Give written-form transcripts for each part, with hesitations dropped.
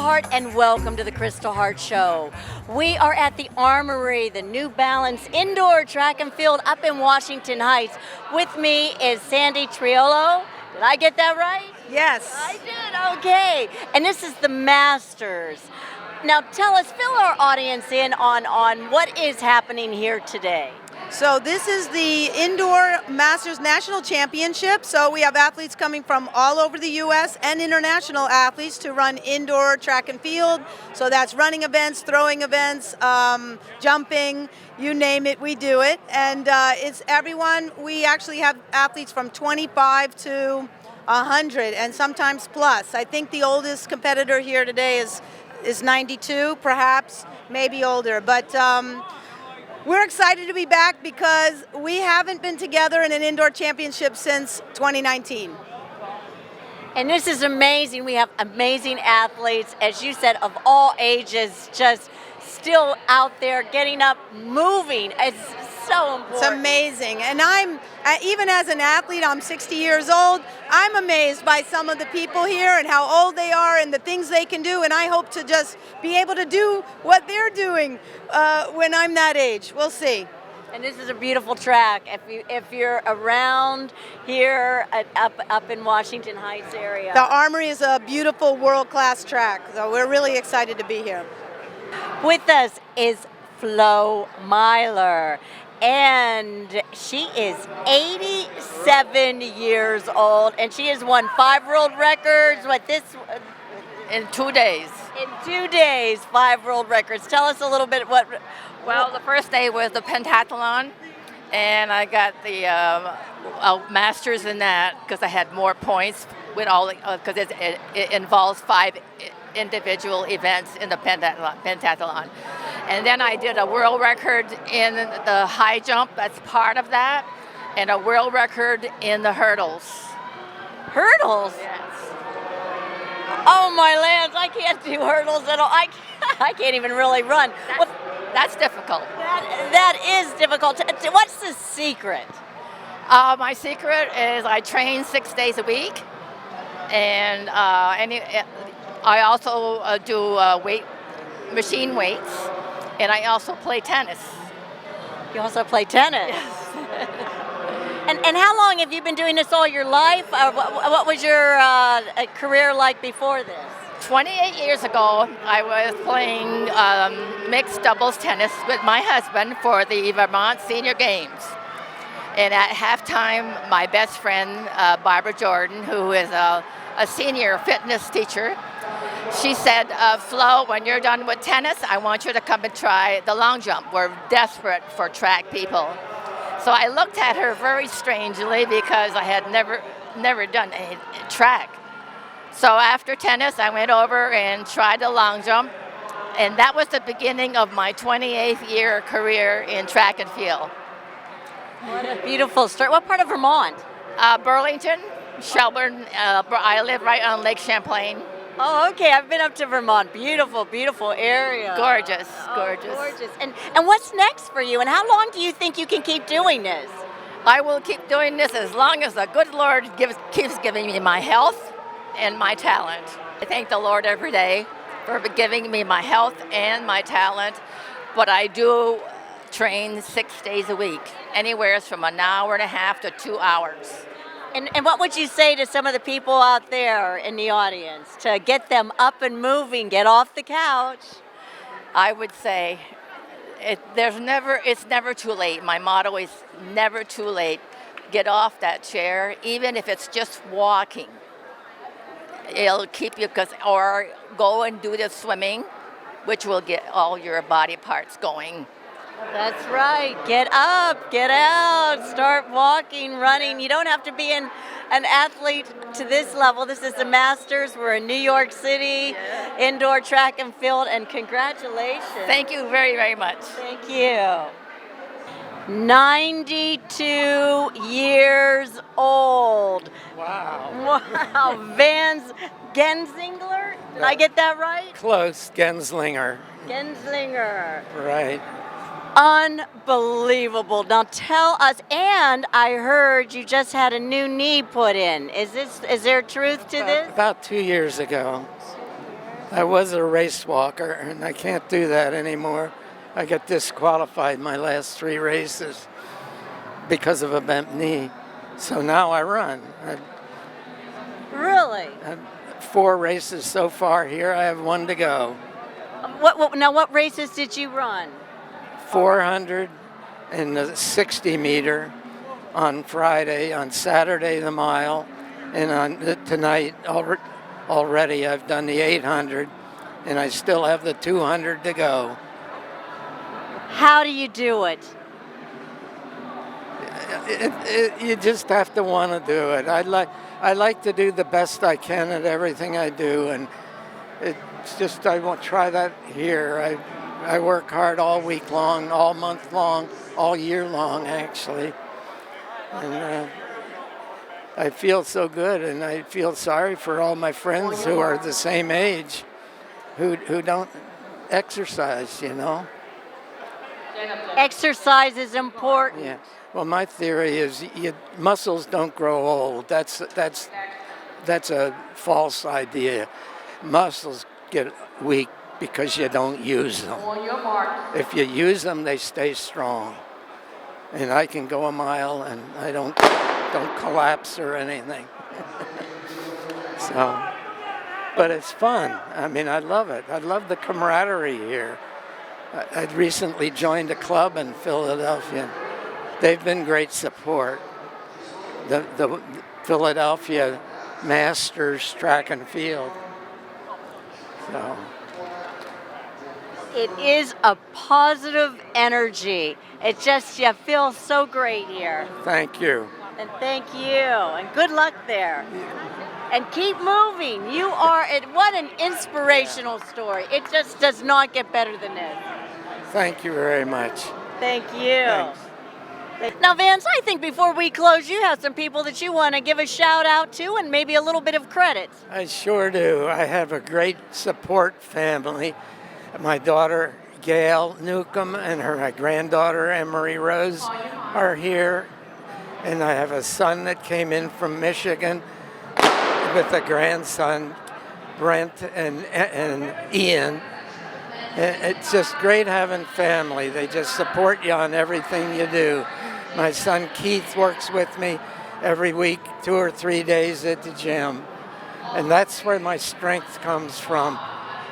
Hart, and welcome to the Kristal Hart Show. We are at the Armory, the New Balance indoor track and field up in Washington Heights. With me is Sandy Triolo. Did I get that right? Yes. I did, okay. And this is the Masters. Now tell us, fill our audience in on what is happening here today. So this is the Indoor Masters National Championship. So we have athletes coming from all over the U.S. and international athletes to run indoor track and field. So that's running events, throwing events, jumping, you name it, we do it. And it's everyone. We actually have athletes from 25 to 100 and sometimes plus. I think the oldest competitor here today is 92, perhaps, maybe older. But we're excited to be back because we haven't been together in an indoor championship since 2019. And this is amazing. We have amazing athletes, as you said, of all ages, just still out there getting up, moving. It's so important. It's amazing. And even as an athlete, I'm 60 years old, I'm amazed by some of the people here and how old they are and the things they can do. And I hope to just be able to do what they're doing when I'm that age. We'll see. And this is a beautiful track. If you're around here up in Washington Heights area. The Armory is a beautiful world-class track. So we're really excited to be here. With us is Flo Myler. And she is 87 years old, and she has won 5 world records. In 2 days. In 2 days, 5 world records. Tell us a little bit what. Well, the first day was the pentathlon, and I got the masters in that because I had more points with all because it involves 5 individual events in the pentathlon. And then I did a world record in the high jump, that's part of that, and a world record in the hurdles. Hurdles? Yes. Oh my lands, I can't do hurdles at all. I can't even really run. That's difficult. That is difficult. What's the secret? My secret is I train 6 days a week, and I also do machine weights, and I also play tennis. You also play tennis? Yes. And how long have you been doing this all your life? What was your career like before this? 28 years ago, I was playing mixed doubles tennis with my husband for the Vermont Senior Games. And at halftime, my best friend, Barbara Jordan, who is a senior fitness teacher, she said, Flo, when you're done with tennis, I want you to come and try the long jump. We're desperate for track people. So I looked at her very strangely because I had never done any track. So after tennis, I went over and tried the long jump, and that was the beginning of my 28th year career in track and field. What a beautiful story. What part of Vermont? Burlington, Shelburne. I live right on Lake Champlain. Oh, okay. I've been up to Vermont. Beautiful, beautiful area. Gorgeous, gorgeous. Gorgeous. And what's next for you? And how long do you think you can keep doing this? I will keep doing this as long as the good Lord keeps giving me my health and my talent. I thank the Lord every day for giving me my health and my talent, but I do train 6 days a week, anywhere from an hour and a half to 2 hours. And what would you say to some of the people out there in the audience to get them up and moving, get off the couch? I would say it's never too late. My motto is never too late. Get off that chair, even if it's just walking. It'll keep you, or go and do the swimming, which will get all your body parts going. That's right. Get up, get out, start walking, running. You don't have to be an athlete to this level. This is the Masters. We're in New York City, indoor track and field, and congratulations. Thank you very, very much. Thank you. 92 years old. Wow. Wow. Vance Genzlinger? Did I get that right? Close, Genzlinger. Genzlinger. Right. Unbelievable. Now tell us, and I heard you just had a new knee put in. Is there truth to this? About 2 years ago. I was a race walker, and I can't do that anymore. I got disqualified my last 3 races because of a bent knee. So now I run. Really? I've 4 races so far here. I have 1 to go. What races did you run? 400 and the 60 meter on Friday, on Saturday the mile, and on tonight already I've done the 800, and I still have the 200 to go. How do you do it? You just have to want to do it. I like to do the best I can at everything I do, and it's just I won't try that here. I work hard all week long, all month long, all year long actually, and I feel so good, and I feel sorry for all my friends who are the same age who don't exercise, you know. Exercise is important. Yeah. Well, my theory is muscles don't grow old. That's a false idea. Muscles get weak because you don't use them. If you use them, they stay strong. And I can go a mile and I don't collapse or anything. So, but it's fun. I mean, I love it. I love the camaraderie here. I'd recently joined a club in Philadelphia. They've been great support. The Philadelphia Masters Track and Field. So. It is a positive energy. It just, you feel so great here. Thank you. And thank you. And good luck there. And keep moving. You are, what an inspirational story. It just does not get better than this. Thank you very much. Thank you. Thanks. Now, Vance, I think before we close, you have some people that you want to give a shout out to and maybe a little bit of credit. I sure do. I have a great support family. My daughter, Gail Newcomb, and her granddaughter, Armory Rose, are here. And I have a son that came in from Michigan with a grandson, Brent and Ian. It's just great having family. They just support you on everything you do. My son Keith works with me every week, 2 or 3 days at the gym. And that's where my strength comes from,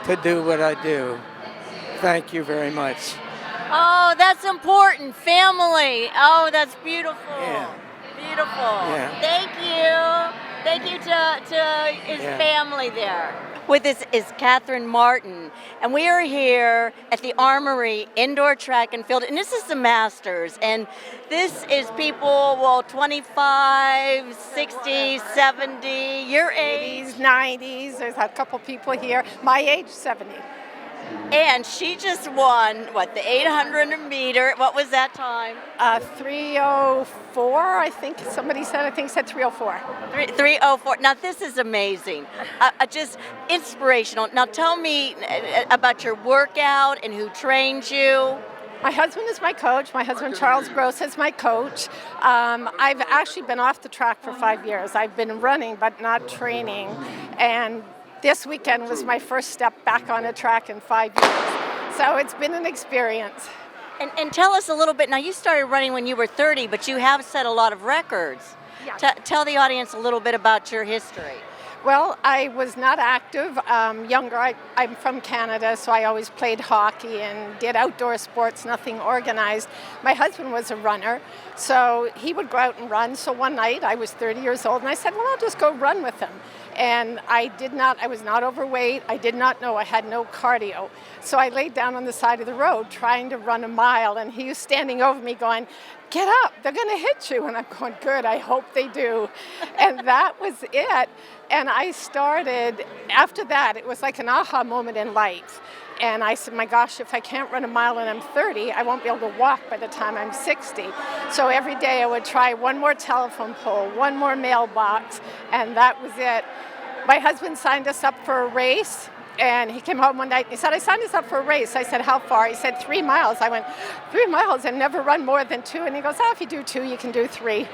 to do what I do. Thank you very much. Oh, that's important. Family. Oh, that's beautiful. Yeah. Beautiful. Yeah. Thank you. Thank you to his family there. With us is Kathryn Martin, and we are here at the Armory Indoor Track and Field, and this is the Masters, and this is people, 25, 60, 70, your age. 80s, 90s, there's a couple people here, my age, 70. And she just won, the 800 meter, what was that time? 304, I think somebody said, I think said 304. 304. Now this is amazing, just inspirational. Now tell me about your workout and who trains you. My husband is my coach. My husband, Charles Gross, is my coach. I've actually been off the track for 5 years. I've been running but not training, and this weekend was my first step back on a track in 5 years. So it's been an experience. And tell us a little bit, now you started running when you were 30, but you have set a lot of records. Yeah. Tell the audience a little bit about your history. Well, I was not active. Younger, I'm from Canada, so I always played hockey and did outdoor sports, nothing organized. My husband was a runner, so he would go out and run. So one night, I was 30 years old, and I said, well, I'll just go run with him. And I was not overweight. I did not know I had no cardio. So I laid down on the side of the road trying to run a mile, and he was standing over me going, get up, they're gonna hit you. And I'm going, good, I hope they do. And that was it. And I started, after that, it was like an aha moment in life. And I said, my gosh, if I can't run a mile and I'm 30, I won't be able to walk by the time I'm 60. So every day I would try one more telephone pole, one more mailbox, and that was it. My husband signed us up for a race, And he came home one night and he said, I signed us up for a race. I said, how far? He said, 3 miles. I went, 3 miles and never run more than 2. And he goes, oh, if you do 2, you can do 3.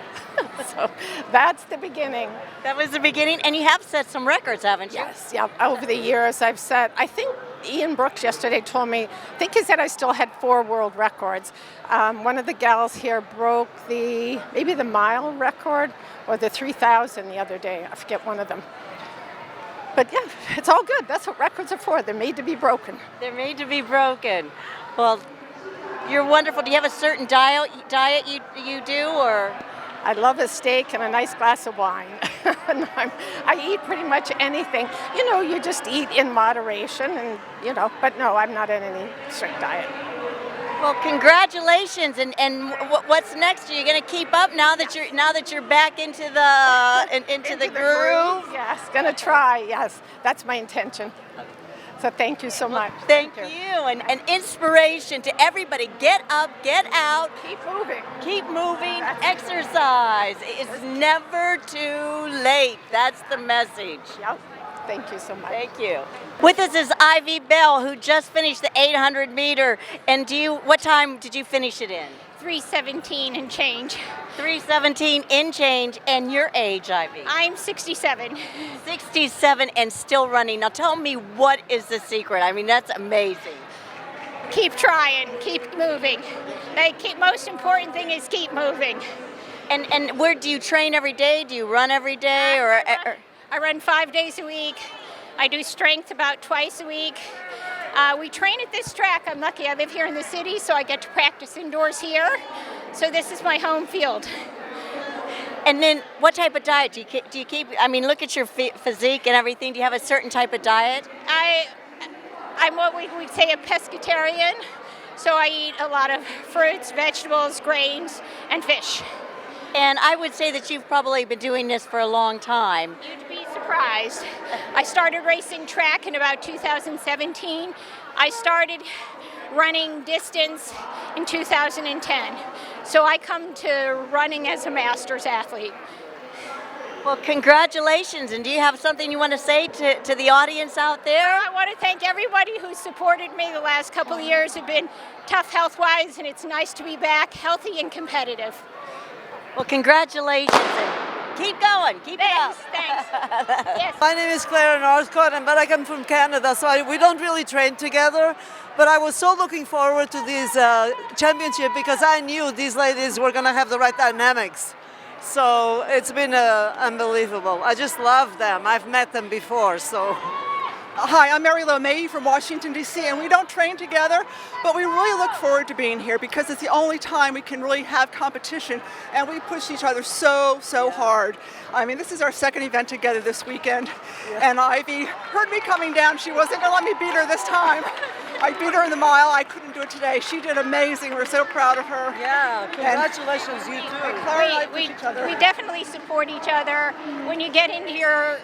So that's the beginning. That was the beginning, and you have set some records, haven't you? Yes, yeah. Over the years, I've set, I think Ian Brooks yesterday told me, I think he said I still had 4 world records. One of the gals here broke maybe the mile record or the 3,000 the other day. I forget one of them. But yeah, it's all good. That's what records are for. They're made to be broken. They're made to be broken. Well, you're wonderful. Do you have a certain diet you do, or? I love a steak and a nice glass of wine. And I eat pretty much anything. You know, you just eat in moderation, and but no, I'm not in any strict diet. Well, congratulations! And what's next? Are you going to keep up now that you're back into the groove? Yes, gonna try. Yes, that's my intention. So thank you so much. Thank you. And inspiration to everybody. Get up, get out. Keep moving. Keep moving. Exercise. It's never too late. That's the message. Yep. Thank you so much. Thank you. With us is Ivy Bell, who just finished the 800 meter. And what time did you finish it in? 3:17 and change. 3:17 in change. And your age, Ivy? I'm 67. 67 and still running. Now tell me, what is the secret? I mean, that's amazing. Keep trying, keep moving. Most important thing is keep moving. And where do you train every day? Do you run every day? I run 5 days a week. I do strength about twice a week. We train at this track. I'm lucky. I live here in the city, so I get to practice indoors here. So this is my home field. And then what type of diet do you keep? I mean, look at your physique and everything. Do you have a certain type of diet? I'm what we'd say a pescatarian. So I eat a lot of fruits, vegetables, grains, and fish. And I would say that you've probably been doing this for a long time. You'd be surprised. I started racing track in about 2017. I started running distance in 2010. So I come to running as a master's athlete. Well, congratulations. And do you have something you want to say to the audience out there? I want to thank everybody who supported me the last couple of years. Have been tough health-wise, and it's nice to be back healthy and competitive. Well, congratulations, and keep going, keep it up. Thanks. Yes. My name is Claire Northcott, but I come from Canada, so we don't really train together. But I was so looking forward to this championship because I knew these ladies were going to have the right dynamics. So it's been unbelievable. I just love them. I've met them before, so. Hi, I'm Mary Lou May from Washington, D.C., and we don't train together, but we really look forward to being here because it's the only time we can really have competition, and we push each other so hard. I mean, this is our second event together this weekend, and Ivy heard me coming down. She wasn't going to let me beat her this time. I beat her in the mile. I couldn't do it today. She did amazing. We're so proud of her. Yeah, congratulations, you too. Claire and I push each other. We definitely support each other. When you get into your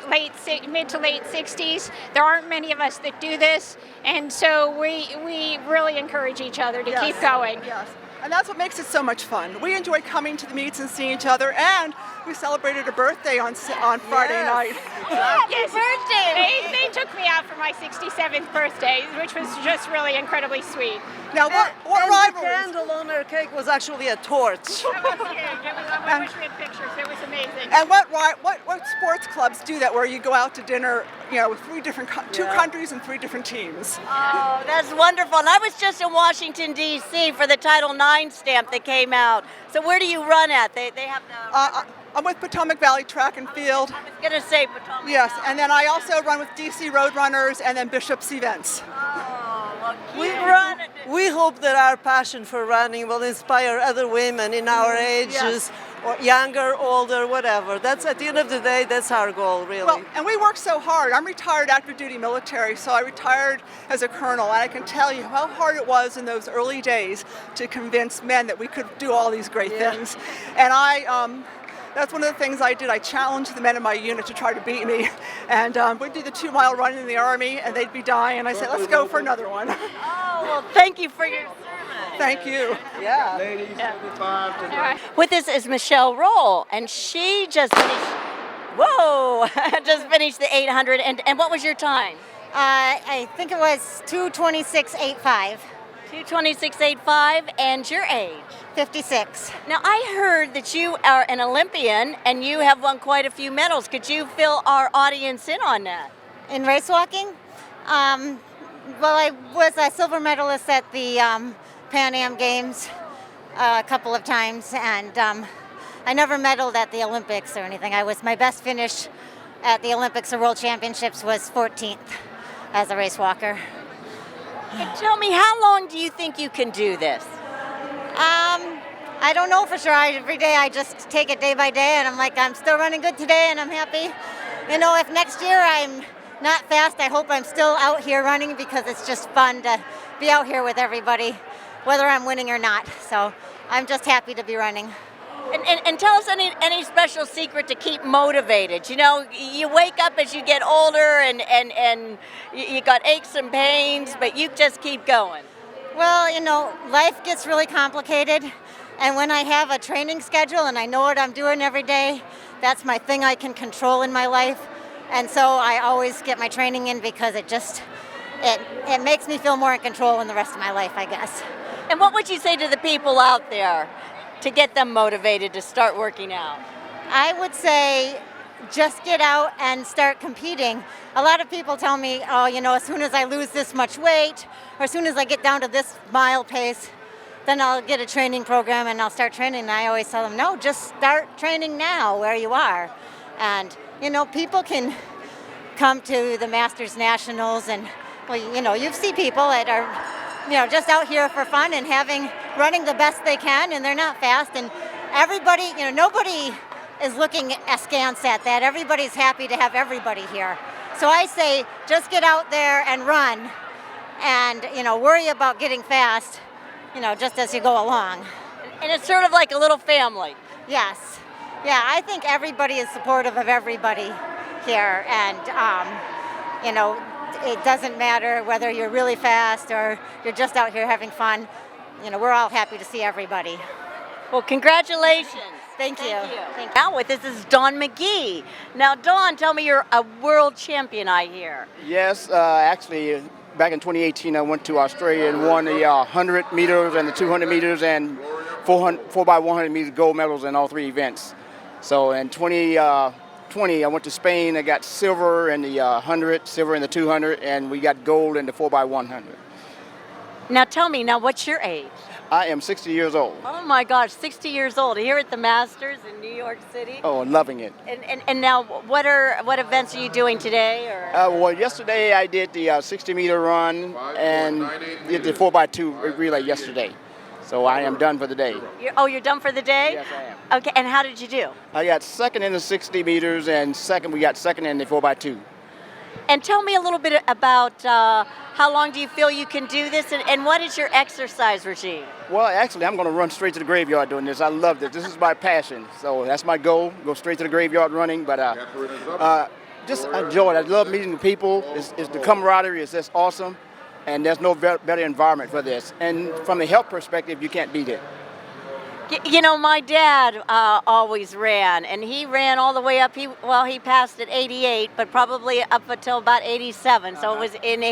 mid to late 60s, there aren't many of us that do this, and so we really encourage each other to keep going. Yes. And that's what makes it so much fun. We enjoy coming to the meets and seeing each other, and we celebrated a birthday on Friday night. Happy birthday! They took me out for my 67th birthday, which was just really incredibly sweet. Now, what and rivalries? the candle on her cake was actually a torch. That was huge. I wish we had pictures. It was amazing. And what sports clubs do that, where you go out to dinner, with two countries and 3 different teams? Oh, that's wonderful. And I was just in Washington, D.C. for the Title IX stamp that came out. So where do you run at? They have the... I'm with Potomac Valley Track and Field. I was going to say Potomac Yes, Valley. and then I also run with DC Roadrunners and then Bishop's Events. Oh, well, We hope that our passion for running will inspire other women in our ages, or younger, older, whatever. That's, at the end of the day, that's our goal, really. Well, and we work so hard. I'm retired active duty military, so I retired as a colonel, and I can tell you how hard it was in those early days to convince men that we could do all these great things. And that's one of the things I did. I challenged the men in my unit to try to beat me. And we'd do the 2-mile run in the Army, and they'd be dying. And I said, let's go for another one. Oh, well, thank you for your service. Thank you. Yeah. Ladies, 75 to the... With us is Michelle Rohl, and she just finished, just finished the 800. And what was your time? I think it was 2:26.85. 2:26.85, and your age? 56. Now, I heard that you are an Olympian and you have won quite a few medals. Could you fill our audience in on that? In race walking, well, I was a silver medalist at the Pan Am Games a couple of times, and I never medaled at the Olympics or anything. My best finish at the Olympics or World Championships was 14th as a race walker. And tell me, how long do you think you can do this? I don't know for sure. Every day I just take it day by day, and I'm like, I'm still running good today, and I'm happy. You know, if next year I'm not fast, I hope I'm still out here running, because it's just fun to be out here with everybody, whether I'm winning or not. So I'm just happy to be running. And tell us any special secret to keep motivated. You know, you wake up as you get older and you got aches and pains, but you just keep going. Well, you know, life gets really complicated, and when I have a training schedule and I know what I'm doing every day, that's my thing I can control in my life. And so I always get my training in, because it makes me feel more in control in the rest of my life, I guess. And what would you say to the people out there to get them motivated to start working out? I would say just get out and start competing. A lot of people tell me, oh, you know, as soon as I lose this much weight, or as soon as I get down to this mile pace, then I'll get a training program and I'll start training. And I always tell them, no, just start training now where you are. And, you know, people can come to the Masters Nationals, and, well, you know, you see people that are, you know, just out here for fun and running the best they can, and they're not fast. And everybody, you know, nobody is looking askance at that. Everybody's happy to have everybody here. So I say, just get out there and run, and, you know, worry about getting fast, you know, just as you go along. And it's sort of like a little family. Yes. Yeah, I think everybody is supportive of everybody here, and, you know, it doesn't matter whether you're really fast or you're just out here having fun. You know, we're all happy to see everybody. Well, congratulations. Thank you. Thank you. Now with this is Dawn McGee. Now, Dawn, tell me, you're a world champion, I hear. Yes, actually, back in 2018, I went to Australia and won the 100 meters and the 200 meters and 4x100 meters gold medals in all three events. So in 2020, I went to Spain. I got silver in the 100, silver in the 200, and we got gold in the 4x100. Now tell me, what's your age? I am 60 years old. Oh my gosh, 60 years old, here at the Masters in New York City. Oh, loving it. And now, what events are you doing today? Or? Well, yesterday I did the 60-meter run and did the 4x2 relay yesterday. So I am done for the day. You're done for the day? Yes, I am. Okay, and how did you do? I got second in the 60 meters, and we got second in the 4x2. And tell me a little bit about how long do you feel you can do this, and what is your exercise regime? Well, actually, I'm going to run straight to the graveyard doing this. I love this. This is my passion. So that's my goal, go straight to the graveyard running. But just enjoy it. I love meeting the people. It's the camaraderie is just awesome. And there's no better environment for this. And from a health perspective, you can't beat it. You know, my dad always ran, and he ran all the way up. He passed at 88, but probably up until about 87. So it was, and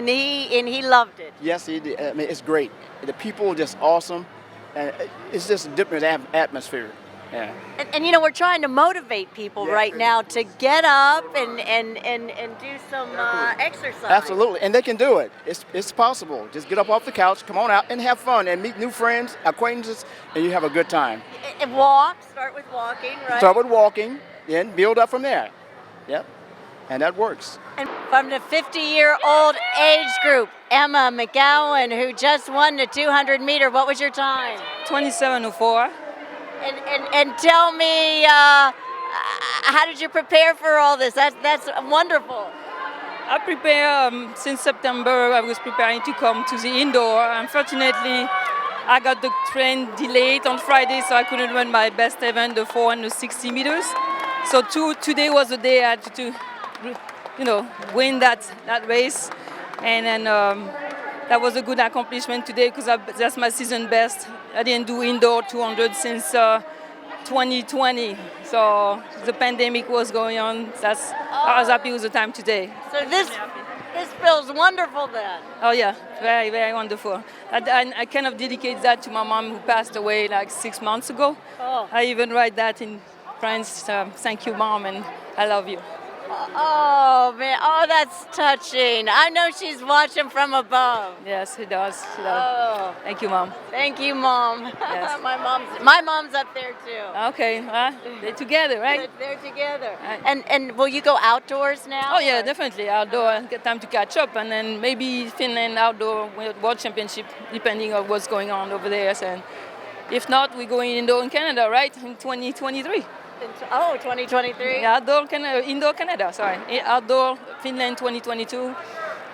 he loved it. Yes, he did. I mean, it's great. The people are just awesome, and it's just a different atmosphere. Yeah. And you know, we're trying to motivate people right now to get up and do some exercise. Absolutely, and they can do it. It's possible. Just get up off the couch, come on out, and have fun, and meet new friends, acquaintances, and you have a good time. And walk. Start with walking, right? Start with walking, then build up from there. Yep, and that works. And from the 50-year-old age group, Emma McGowan, who just won the 200-meter. What was your time? 27:04. And tell me, how did you prepare for all this? That's wonderful. I prepare since September. I was preparing to come to the indoor. Unfortunately, I got the train delayed on Friday, so I couldn't run my best event, the 4 and the 60 meters. So today was the day I had to, win that race, and then that was a good accomplishment today because that's my season best. I didn't do indoor 200 since 2020, so the pandemic was going on. I was happy with the time today. So this feels wonderful then. Oh yeah, very, very wonderful. I kind of dedicate that to my mom who passed away like 6 months ago. Oh. I even write that in France, thank you mom and I love you. Oh man, oh that's touching. I know she's watching from above. Yes, she does. Oh. Thank you mom. Thank you, Mom. Yes. my mom's up there too. Okay, they're together, right? They're together. Right. And will you go outdoors now? Oh yeah, definitely outdoor. Get time to catch up, and then maybe Finland outdoor World Championship, depending on what's going on over there. And if not, we're going indoor in Canada, right, in 2023. Oh, 2023. Yeah, indoor Canada. Sorry, outdoor Finland 2022,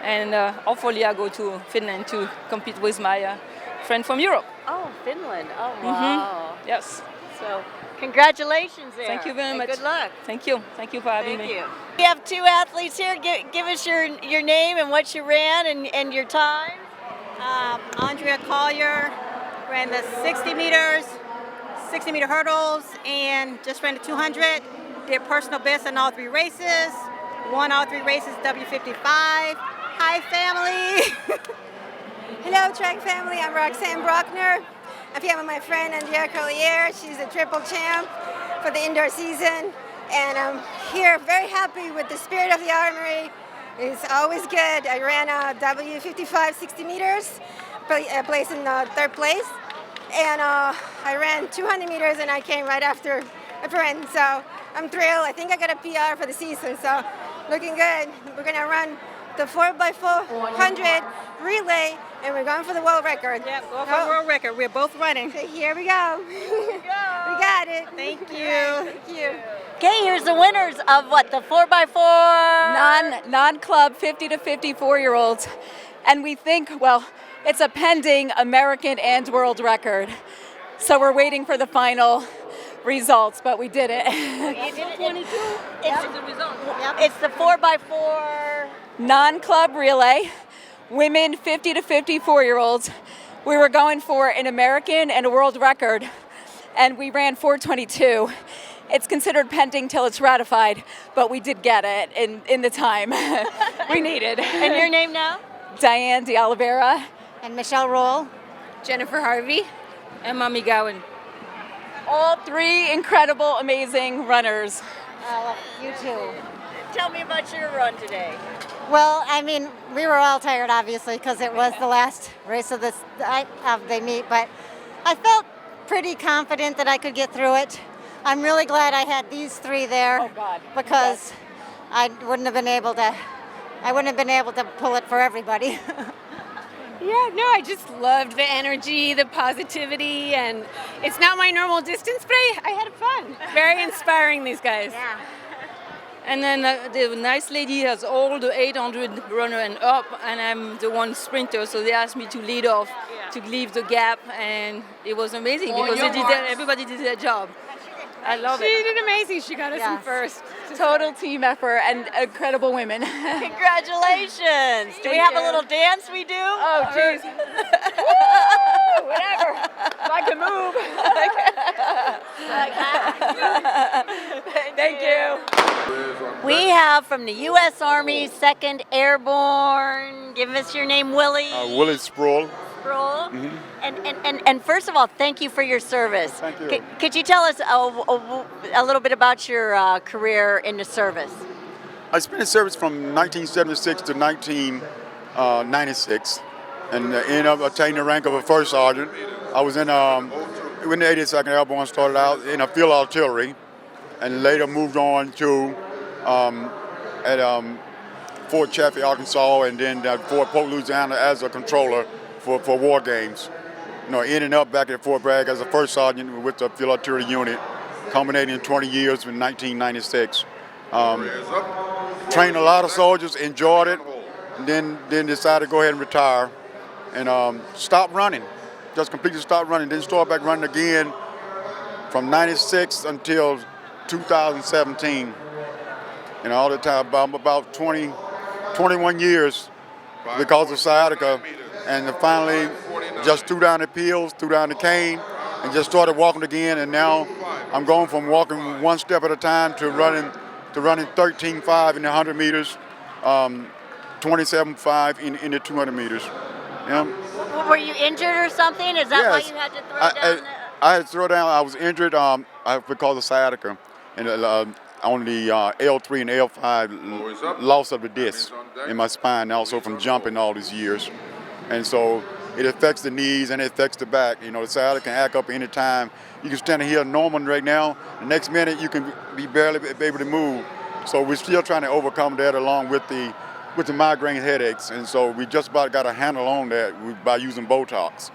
and hopefully I go to Finland to compete with my friend from Europe. Oh, Finland. Oh, wow. Yes. So, congratulations there. Thank you very much. Good luck. Thank you. Thank you for having me. Thank you. We have two athletes here. Give us your name and what you ran and your time. Andrea Collier ran the 60 meters, 60-meter hurdles, and just ran the 200. Did personal best in all three races. Won all three races, W55. Hi, family. Hello, track family. I'm Roxanne Brockner. I'm here with my friend Andrea Collier. She's a triple champ for the indoor season. And I'm here very happy with the spirit of the Armory. It's always good. I ran a W55 60 meters, placed in third place. And I ran 200 meters and I came right after a friend. So I'm thrilled. I think I got a PR for the season. So looking good. We're going to run the 4x400 relay, and we're going for the world record. Yep, go for the world record. We're both running. So here we go. We got it. Thank you. Thank you. Okay, here's the winners of what, the 4x4? Non-club 50 to 54-year-olds. And we think, well, it's a pending American and world record. So we're waiting for the final results, but we did it. You did it. 22. It's the 4x4 non-club relay, women 50 to 54-year-olds. We were going for an American and a world record, and we ran 4:22. It's considered pending till it's ratified, but we did get it in the time we needed. And your name now? Diane De Oliveira. And Michelle Rohl. Jennifer Harvey. Emma McGowan. All three incredible, amazing runners. You too. Tell me about your run today. Well, I mean, we were all tired, obviously, because it was the last race of the meet, but I felt pretty confident that I could get through it. I'm really glad I had these three there because I wouldn't have been able to pull it for everybody. Yeah, no, I just loved the energy, the positivity, and it's not my normal distance, but I had fun. Very inspiring, these guys. Yeah. And then the nice lady has all the 800 runner and up, and I'm the one sprinter, so they asked me to lead off, to leave the gap, and it was amazing because everybody did their job. I love it. She did amazing. She got us in first. Total team effort and incredible women. Congratulations. Do we have a little dance we do? Oh, jeez. Whatever. If I can move. Thank you. We have from the U.S. Army 2nd Airborne. Give us your name, Willie. Willie Spruill. Spruill. Mm-hmm. And first of all, thank you for your service. Thank you. Could you tell us a little bit about your career in the service? I spent in service from 1976 to 1996, and ended up attaining the rank of a first sergeant. I was in the 82nd Airborne, started out in a field artillery, and later moved on to at Fort Chaffee, Arkansas, and then at Fort Polk, Louisiana, as a controller for war games. Ending up back at Fort Bragg as a first sergeant with the field artillery unit, culminating in 20 years in 1996. Trained a lot of soldiers, enjoyed it, and then decided to go ahead and retire and stop running. Just completely stopped running. Then started back running again from 96 until 2017. All the time, about 21 years because of sciatica. And finally just threw down the pills, threw down the cane, and just started walking again. And now I'm going from walking one step at a time to running 13.5 in the 100 meters. 27.5 in the 200 meters. Yeah. Were you injured or something? Is that why you had to throw down? I had to throw down. I was injured because of sciatica, and on the L3 and L5 loss of the disc in my spine, also from jumping all these years, and so it affects the knees and it affects the back. You know, the sciatica can act up any time. You can stand here normal right now. The next minute you can be barely able to move. So we're still trying to overcome that along with the migraine headaches, and so we just about got a handle on that by using Botox.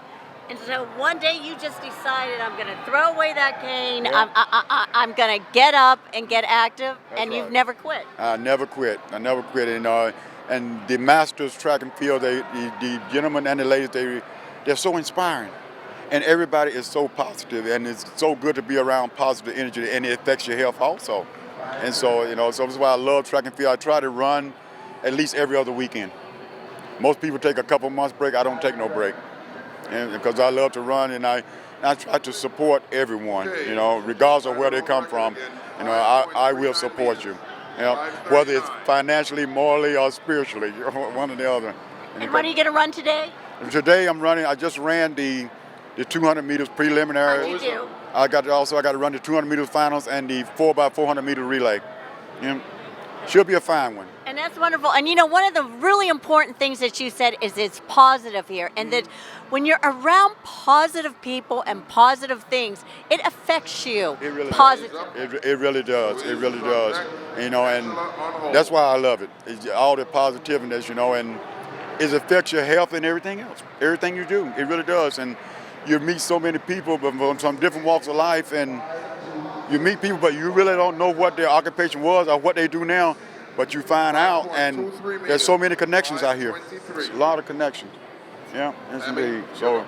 And so one day you just decided, I'm going to throw away that cane, I'm going to get up and get active, and you've never quit. I never quit, and the masters track and field, the gentlemen and the ladies, they're so inspiring. And everybody is so positive, and it's so good to be around positive energy, and it affects your health also. And so, so that's why I love track and field. I try to run at least every other weekend. Most people take a couple months break. I don't take no break, and because I love to run, and I try to support everyone, regardless of where they come from. I will support you, whether it's financially, morally, or spiritually, one or the other. And when are you going to run today? Today I'm running. I just ran the 200 meters preliminary. How'd you do? I got to run the 200 meters finals and the 4x400 meter relay. Should be a fine one. And that's wonderful. And one of the really important things that you said is it's positive here, and that when you're around positive people and positive things, it affects you positively. It really does. It really does. And that's why I love it. It's all the positiveness, and it affects your health and everything else. Everything you do, it really does. And you meet so many people from some different walks of life, and you meet people, but you really don't know what their occupation was or what they do now. But you find out, and there's so many connections out here. There's a lot of connections. Yeah, yes indeed. So,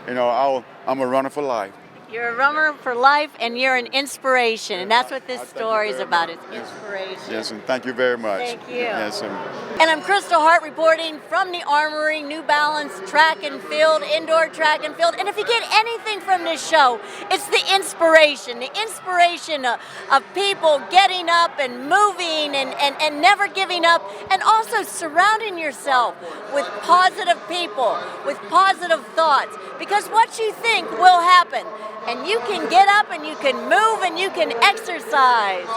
I'm a runner for life. You're a runner for life, and you're an inspiration, and that's what this story is about. It's inspiration. Yes, and thank you very much. Thank you. Yes, and I'm Kristal Hart reporting from the Armory, New Balance track and field, indoor track and field. And if you get anything from this show, it's the inspiration of people getting up and moving and never giving up, and also surrounding yourself with positive people, with positive thoughts, because what you think will happen. And you can get up and you can move and you can exercise.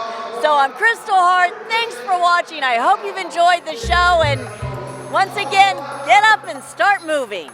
So I'm Kristal Hart. Thanks for watching. I hope you've enjoyed the show. And once again, get up and start moving.